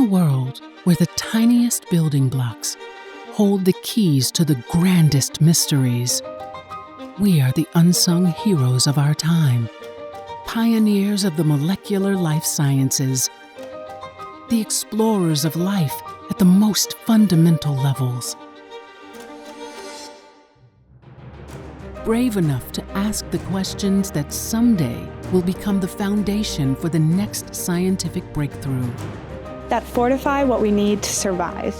a world where the tiniest building blocks hold the keys to the grandest mysteries, we are the unsung heroes of our time, pioneers of the molecular life sciences, the explorers of life at the most fundamental levels. Brave enough to ask the questions that someday will become the foundation for the next scientific breakthrough. That fortify what we need to survive.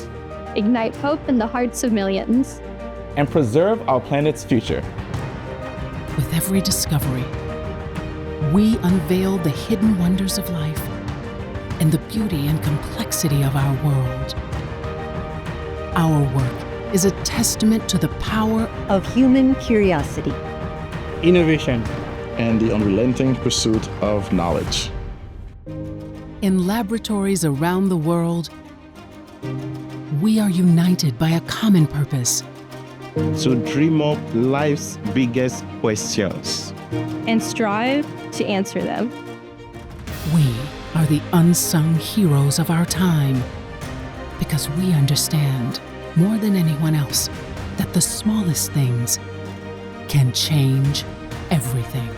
Ignite hope in the hearts of millions. And preserve our planet's future. With every discovery, we unveil the hidden wonders of life and the beauty and complexity of our world. Our work is a testament to the power of human curiosity, innovation, and the unrelenting pursuit of knowledge. In laboratories around the world, we are united by a common purpose. To dream up life's biggest questions. And strive to answer them. We are the unsung heroes of our time because we understand, more than anyone else, that the smallest things can change everything.